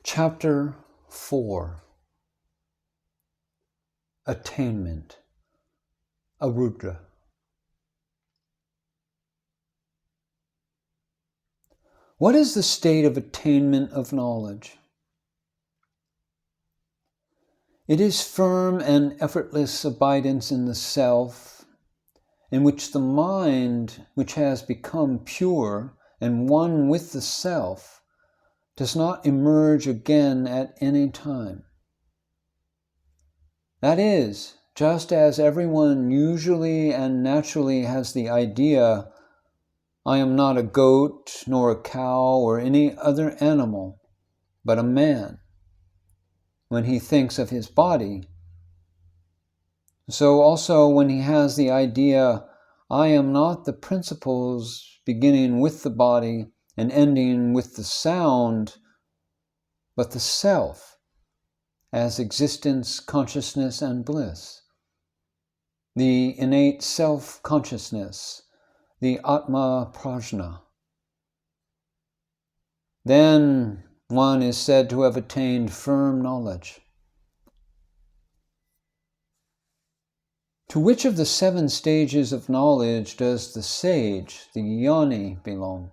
Chapter-4, Attainment, Arudha. What is the state of attainment of knowledge? It is firm and effortless abidance in the self, in which the mind, which has become pure and one with the self, does not emerge again at any time. That is, just as everyone usually and naturally has the idea, I am not a goat, nor a cow, or any other animal, but a man, when he thinks of his body, so also when he has the idea, I am not the principles beginning with the body and ending with the sound, but the self, as existence, consciousness, and bliss, the innate self-consciousness, the Atma Prajna. Then one is said to have attained firm knowledge. To which of the 7 stages of knowledge does the sage, the jnani, belong?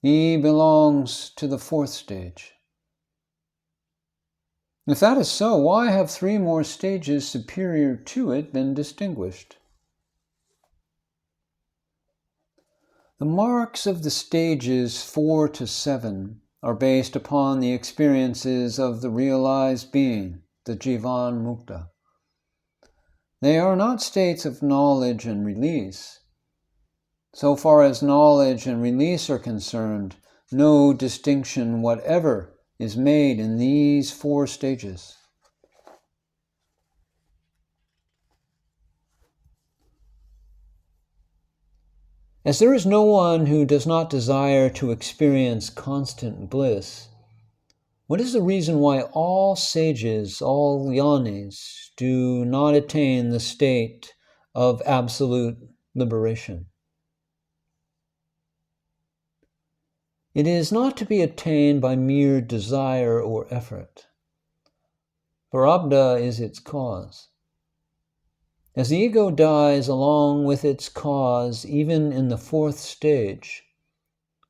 He belongs to the 4th stage. If that is so, why have 3 more stages superior to it been distinguished? The marks of the stages 4 to 7 are based upon the experiences of the realized being, the Jivan Mukta. They are not states of knowledge and release. So far as knowledge and release are concerned, no distinction whatever is made in these 4 stages. As there is no one who does not desire to experience constant bliss, what is the reason why all sages, all jnanis, do not attain the state of absolute liberation? It is not to be attained by mere desire or effort. Prarabdha is its cause. As the ego dies along with its cause, even in the 4th stage,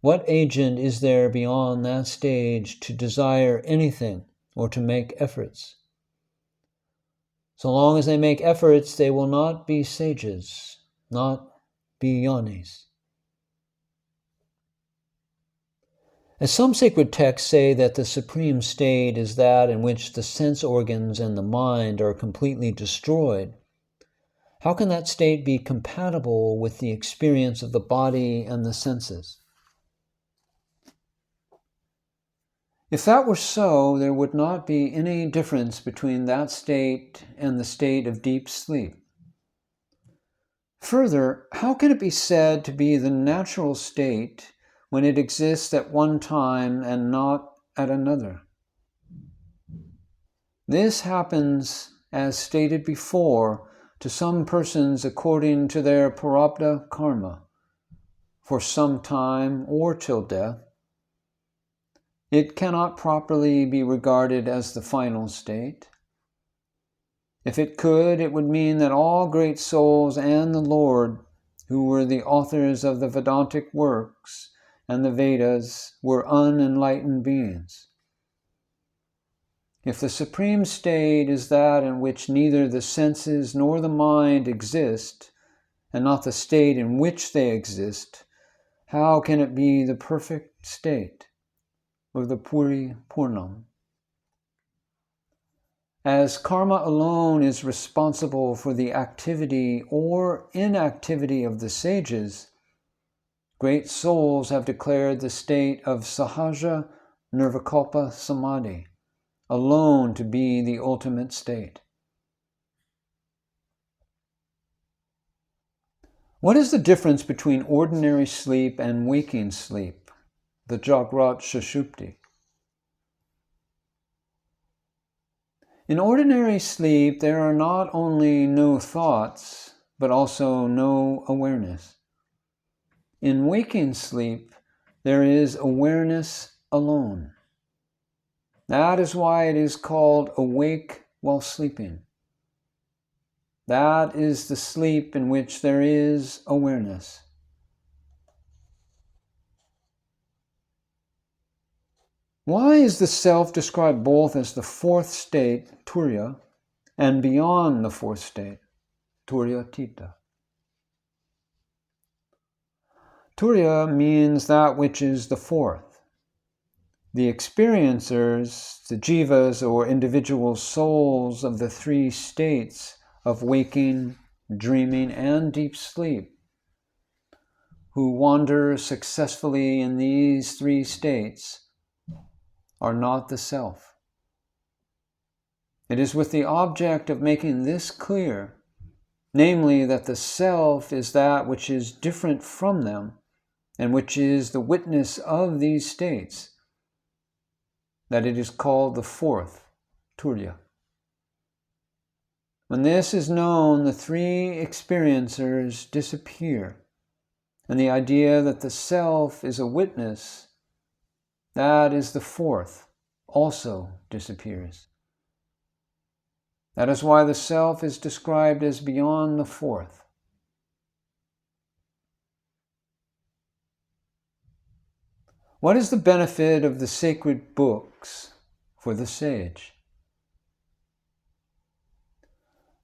what agent is there beyond that stage to desire anything or to make efforts? So long as they make efforts, they will not be sages, not be jnanis. As some sacred texts say that the supreme state is that in which the sense organs and the mind are completely destroyed, how can that state be compatible with the experience of the body and the senses? If that were so, there would not be any difference between that state and the state of deep sleep. Further, how can it be said to be the natural state when it exists at one time and not at another? This happens, as stated before, to some persons according to their prarabdha karma, for some time or till death. It cannot properly be regarded as the final state. If it could, it would mean that all great souls and the Lord, who were the authors of the Vedantic works and the Vedas, were unenlightened beings. If the supreme state is that in which neither the senses nor the mind exist, and not the state in which they exist, how can it be the perfect state, or the Puri Purnam? As karma alone is responsible for the activity or inactivity of the sages, great souls have declared the state of sahaja nirvikalpa samadhi alone to be the ultimate state. What is the difference between ordinary sleep and waking sleep, the Jagrat Sushupti? In ordinary sleep, there are not only no thoughts, but also no awareness. In waking sleep, there is awareness alone. That is why it is called awake while sleeping. That is the sleep in which there is awareness. Why is the self described both as the fourth state, Turiya, and beyond the fourth state, Turiyatita? Turiya means that which is the fourth. The experiencers, the jivas or individual souls of the three states of waking, dreaming, and deep sleep, who wander successfully in these three states, are not the self. It is with the object of making this clear, namely that the self is that which is different from them and which is the witness of these states, that it is called the fourth, Turiya. When this is known, the three experiencers disappear, and the idea that the self is a witness, that is the fourth, also disappears. That is why the self is described as beyond the fourth. What is the benefit of the sacred books for the sage?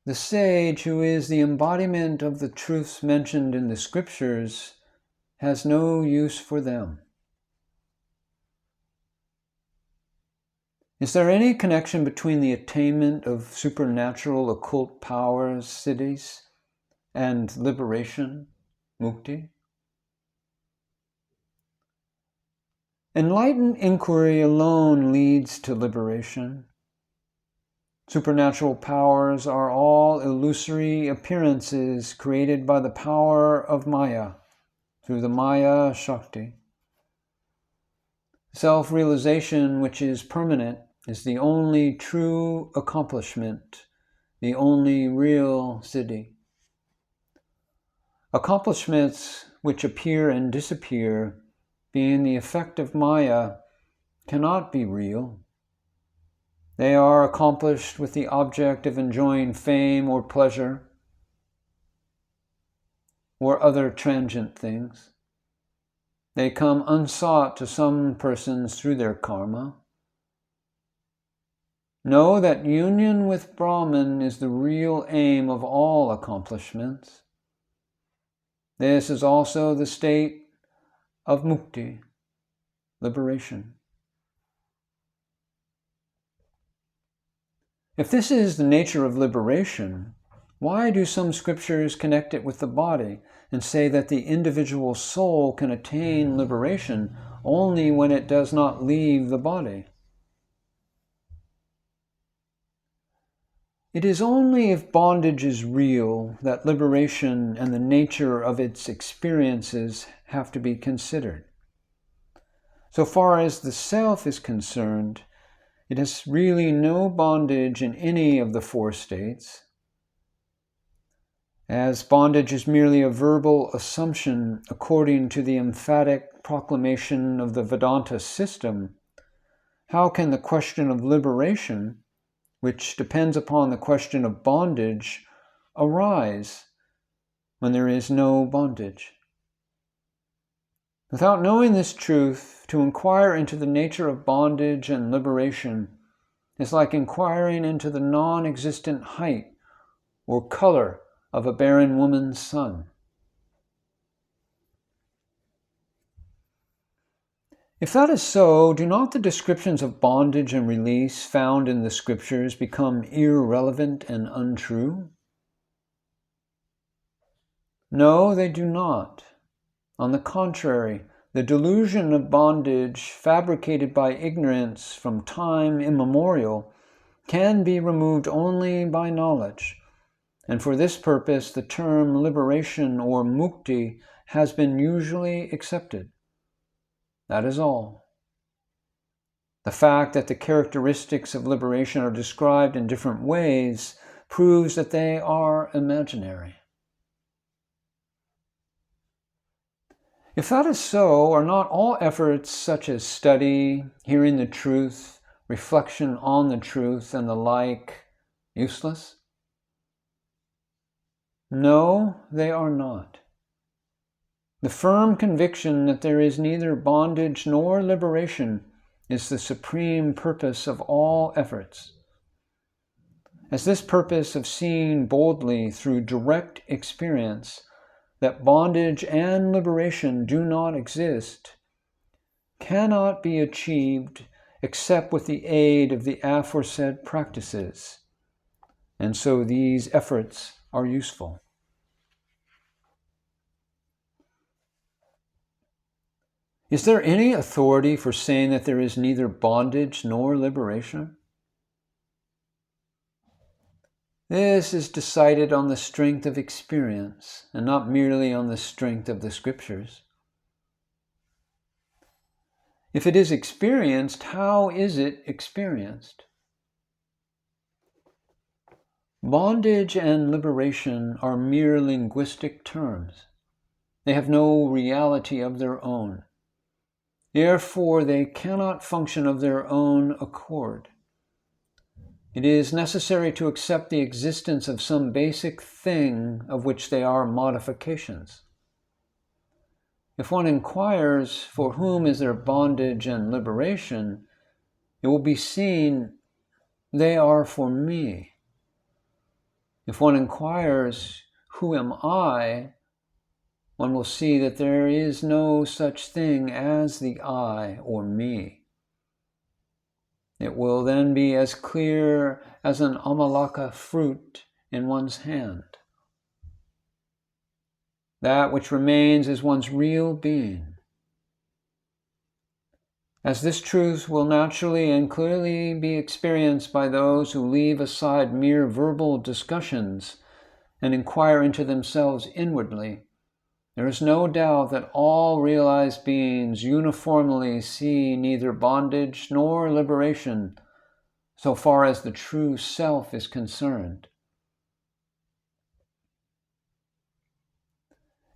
The sage, who is the embodiment of the truths mentioned in the scriptures, has no use for them. Is there any connection between the attainment of supernatural occult powers, siddhis, and liberation, mukti? Enlightened inquiry alone leads to liberation. Supernatural powers are all illusory appearances created by the power of Maya, through the Maya Shakti. Self-realization, which is permanent, is the only true accomplishment, the only real siddhi. Accomplishments which appear and disappear, being the effect of Maya, cannot be real. They are accomplished with the object of enjoying fame or pleasure, or other transient things. They come unsought to some persons through their karma. Know that union with Brahman is the real aim of all accomplishments. This is also the state of mukti, liberation. If this is the nature of liberation, why do some scriptures connect it with the body and say that the individual soul can attain liberation only when it does not leave the body? It is only if bondage is real that liberation and the nature of its experiences have to be considered. So far as the self is concerned, it has really no bondage in any of the four states. As bondage is merely a verbal assumption according to the emphatic proclamation of the Vedanta system, how can the question of liberation, which depends upon the question of bondage, arise when there is no bondage? Without knowing this truth, to inquire into the nature of bondage and liberation is like inquiring into the non-existent height or color of a barren woman's son. If that is so, do not the descriptions of bondage and release found in the scriptures become irrelevant and untrue? No, they do not. On the contrary, the delusion of bondage fabricated by ignorance from time immemorial can be removed only by knowledge, and for this purpose the term liberation or mukti has been usually accepted. That is all. The fact that the characteristics of liberation are described in different ways proves that they are imaginary. If that is so, are not all efforts such as study, hearing the truth, reflection on the truth, and the like useless? No, they are not. The firm conviction that there is neither bondage nor liberation is the supreme purpose of all efforts. As this purpose of seeing boldly through direct experience that bondage and liberation do not exist cannot be achieved except with the aid of the aforesaid practices, and so these efforts are useful. Is there any authority for saying that there is neither bondage nor liberation? This is decided on the strength of experience and not merely on the strength of the scriptures. If it is experienced, how is it experienced? Bondage and liberation are mere linguistic terms. They have no reality of their own. Therefore, they cannot function of their own accord. It is necessary to accept the existence of some basic thing of which they are modifications. If one inquires for whom is there bondage and liberation, it will be seen they are for me. If one inquires who am I, one will see that there is no such thing as the I or me. It will then be as clear as an amalaka fruit in one's hand. That which remains is one's real being. As this truth will naturally and clearly be experienced by those who leave aside mere verbal discussions and inquire into themselves inwardly, there is no doubt that all realized beings uniformly see neither bondage nor liberation so far as the true self is concerned.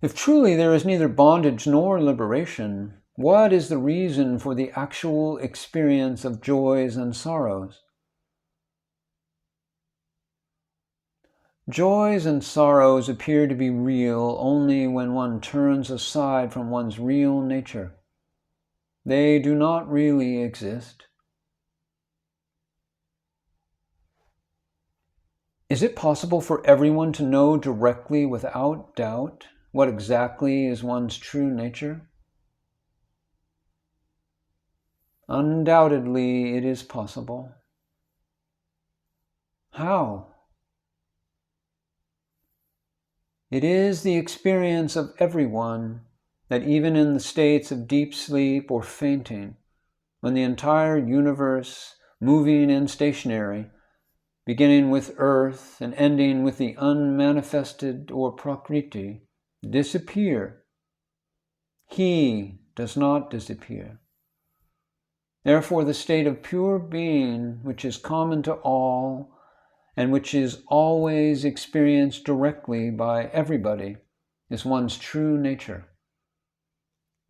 If truly there is neither bondage nor liberation, what is the reason for the actual experience of joys and sorrows? Joys and sorrows appear to be real only when one turns aside from one's real nature. They do not really exist. Is it possible for everyone to know directly without doubt what exactly is one's true nature? Undoubtedly, it is possible. How? It is the experience of everyone that even in the states of deep sleep or fainting, when the entire universe, moving and stationary, beginning with earth and ending with the unmanifested or prakriti, disappear, he does not disappear. Therefore, the state of pure being, which is common to all and which is always experienced directly by everybody, is one's true nature.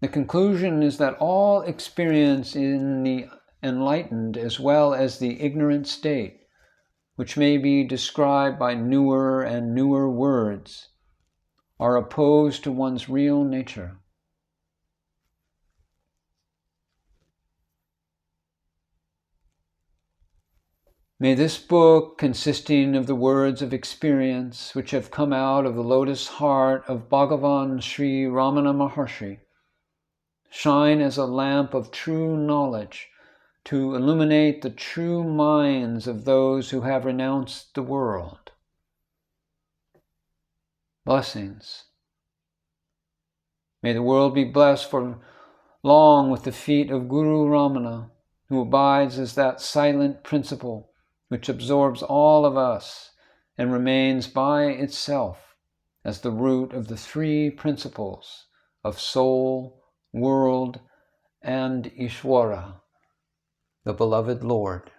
The conclusion is that all experience in the enlightened as well as the ignorant state, which may be described by newer and newer words, are opposed to one's real nature. May this book, consisting of the words of experience which have come out of the lotus heart of Bhagavan Sri Ramana Maharshi, shine as a lamp of true knowledge to illuminate the true minds of those who have renounced the world. Blessings. May the world be blessed for long with the feet of Guru Ramana, who abides as that silent principle which absorbs all of us and remains by itself as the root of the three principles of soul, world, and Ishvara, the beloved Lord.